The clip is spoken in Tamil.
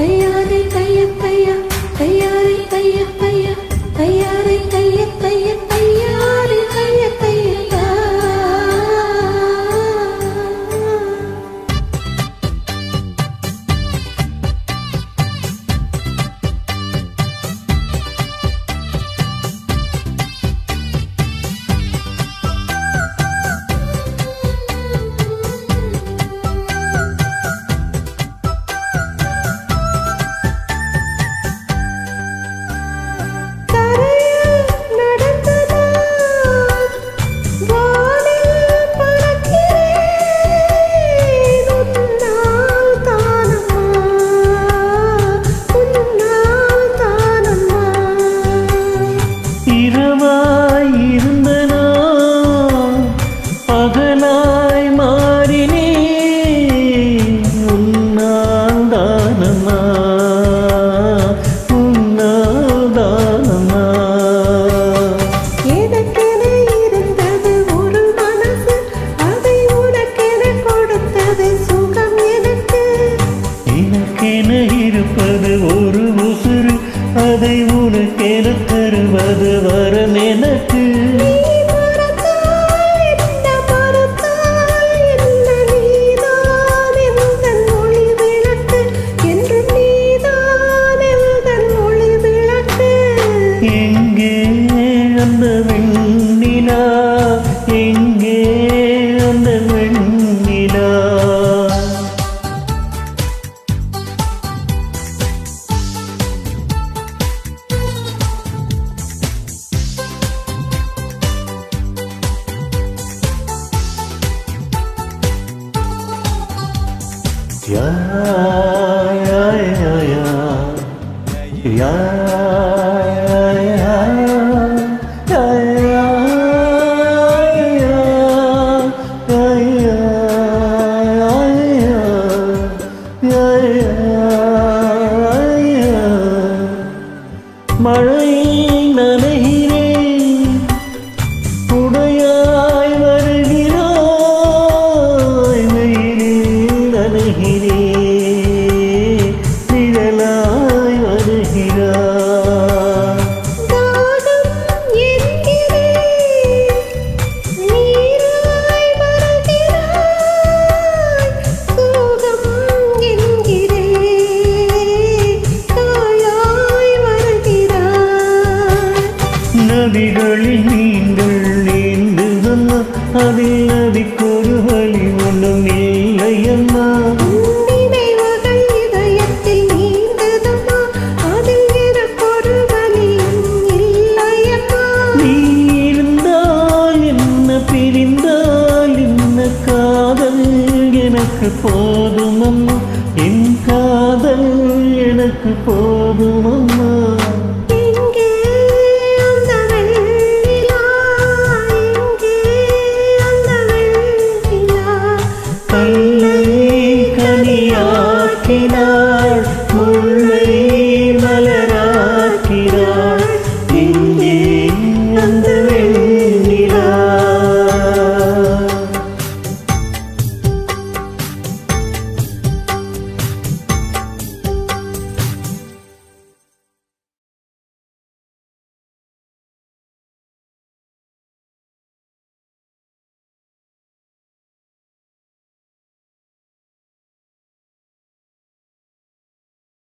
தையாரே தைய தையா தையாரே தைய தையா தையாரே தைய தைய தையாரே தைய தையா அதை உனக்கென தருவது வரம் எனக்கு எங்கே அந்த வெண்ணிலா எங்கே அந்த வெண்ணிலா ya ya ya ya ya மழை நனைகிறேன் உடையாய் வருகிறாய் வெயிலில் நனைகிறேன் நிழலாய் வருகிறாய் தாகம் என்கிறேன் நீராய் வருகிறாய் சோகம் என்கிறேன் தாயாய் வருகிறாய் நதிகளில் நீங்கள் நீந்து வந்த அதில் நதிக்கொரு வழி ஒன்றும் இல்லையம்மா நினைவுகள் இதயத்தில் நீந்ததம்மா அதில் எனக்கொரு வலியும் இல்லையம்மா நீ இருந்தால் என்ன பிரிந்தால் என்ன காதல் எனக்கு போதும் அம்மா என் காதல் எனக்கு போதும் அம்மா